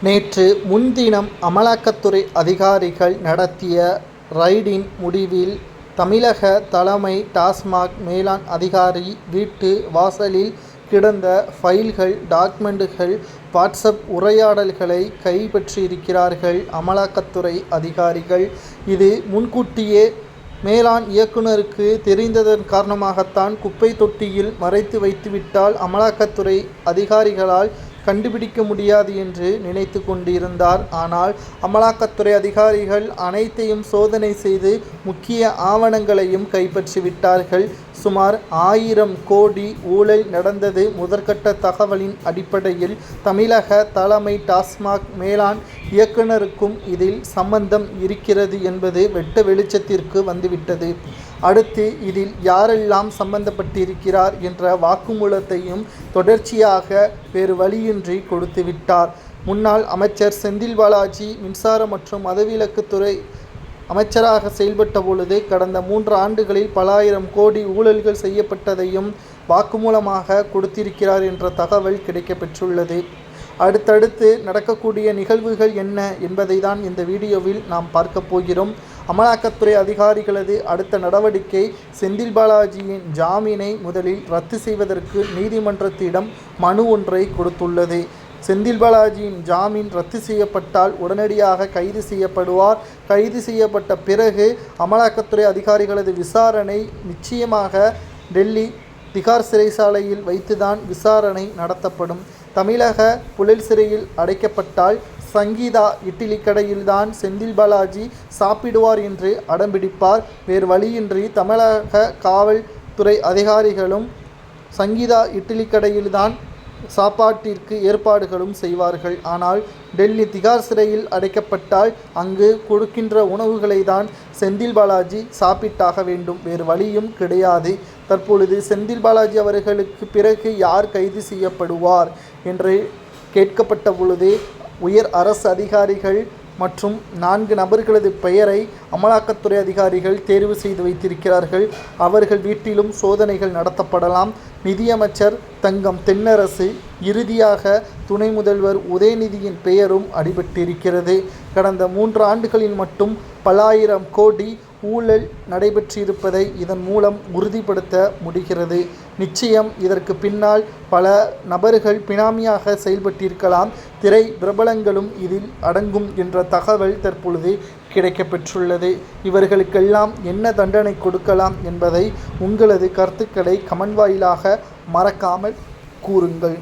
நேற்று முன்தினம் அமலாக்கத்துறை அதிகாரிகள் நடத்திய ரைடின் முடிவில் தமிழக தலைமை டாஸ்மாக் மேலாண் அதிகாரி வீட்டு வாசலில் கிடந்த ஃபைல்கள், டாக்குமெண்டுகள், வாட்ஸ்அப் உரையாடல்களை கைப்பற்றியிருக்கிறார்கள் அமலாக்கத்துறை அதிகாரிகள். இது முன்கூட்டியே மேலாண் இயக்குநருக்கு தெரிந்ததன் காரணமாகத்தான் குப்பை தொட்டியில் மறைத்து வைத்துவிட்டால் அமலாக்கத்துறை அதிகாரிகளால் கண்டுபிடிக்க முடியாது என்று நினைத்து கொண்டிருந்தார். ஆனால் அமலாக்கத்துறை அதிகாரிகள் அனைத்தையும் சோதனை செய்து முக்கிய ஆவணங்களையும் கைப்பற்றிவிட்டார்கள். சுமார் 1000 கோடி ஊழல் நடந்தது முதற்கட்ட தகவலின் அடிப்படையில் தமிழக தலைமை டாஸ்மாக் மேலாண் இயக்குநருக்கும் இதில் சம்பந்தம் இருக்கிறது என்பது வெட்ட வெளிச்சத்திற்கு வந்துவிட்டது. அடுத்து இதில் யாரெல்லாம் சம்பந்தப்பட்டிருக்கிறார் என்ற வாக்குமூலத்தையும் தொடர்ச்சியாக வேறு வழியின்றி கொடுத்துவிட்டார். முன்னாள் அமைச்சர் செந்தில் பாலாஜி மின்சார மற்றும் மதுவிலக்குத்துறை அமைச்சராக செயல்பட்ட பொழுது கடந்த 3 ஆண்டுகளில் பல ஆயிரம் கோடி ஊழல்கள் செய்யப்பட்டதையும் வாக்குமூலமாக கொடுத்திருக்கிறார் என்ற தகவல் கிடைக்கப்பெற்றுள்ளது. அடுத்தடுத்து நடக்கக்கூடிய நிகழ்வுகள் என்ன என்பதை தான் இந்த வீடியோவில் நாம் பார்க்க போகிறோம். அமலாக்கத்துறை அதிகாரிகளது அடுத்த நடவடிக்கை செந்தில் பாலாஜியின் ஜாமீனை முதலில் ரத்து செய்வதற்கு நீதிமன்றத்திடம் மனு ஒன்றை கொடுத்துள்ளது. செந்தில் பாலாஜியின் ஜாமீன் ரத்து செய்யப்பட்டால் உடனடியாக கைது செய்யப்படுவார். கைது செய்யப்பட்ட பிறகு அமலாக்கத்துறை அதிகாரிகளது விசாரணை நிச்சயமாக டெல்லி திகார் சிறைச்சாலையில் வைத்துதான் விசாரணை நடத்தப்படும். தமிழக புழல் சிறையில் அடைக்கப்பட்டால் சங்கீதா இட்லி கடையில்தான் செந்தில் பாலாஜி சாப்பிடுவார் என்று அடம்பிடிப்பார். வேறு வழியின்றி தமிழக காவல்துறை அதிகாரிகளும் சங்கீதா இட்லி கடையில்தான் சாப்பாட்டிற்கு ஏற்பாடுகளும் செய்வார்கள். ஆனால் டெல்லி திகார் சிறையில் அடைக்கப்பட்டால் அங்கு கொடுக்கின்ற உணவுகளை தான் செந்தில் பாலாஜி சாப்பிட்டாக வேண்டும், வேறு வழியும் கிடையாது. தற்பொழுது செந்தில் பாலாஜி அவர்களுக்கு பிறகு யார் கைது செய்யப்படுவார் என்று கேட்கப்பட்ட பொழுது உயர் அரசு அதிகாரிகள் மற்றும் 4 நபர்களது பெயரை அமலாக்கத்துறை அதிகாரிகள் தேர்வு செய்து வைத்திருக்கிறார்கள். அவர்கள் வீட்டிலும் சோதனைகள் நடத்தப்படலாம். நிதியமைச்சர் தங்கம் தென்னரசு, இறுதியாக துணை முதல்வர் உதயநிதியின் பெயரும் அடிபட்டிருக்கிறது. கடந்த 3 ஆண்டுகளில் மட்டும் பல ஆயிரம் கோடி ஊழல் நடைபெற்றிருப்பதை இதன் மூலம் உறுதிப்படுத்த முடிகிறது. நிச்சயம் இதற்கு பின்னால் பல நபர்கள் பினாமியாக செயல்பட்டிருக்கலாம். திரை பிரபலங்களும் இதில் அடங்கும் என்ற தகவல் தற்பொழுது கிடைக்கப்பெற்றுள்ளது. இவர்களுக்கெல்லாம் என்ன தண்டனை கொடுக்கலாம் என்பதை உங்களது கருத்துக்களை கமெண்ட் வாயிலாக மறக்காமல் கூறுங்கள்.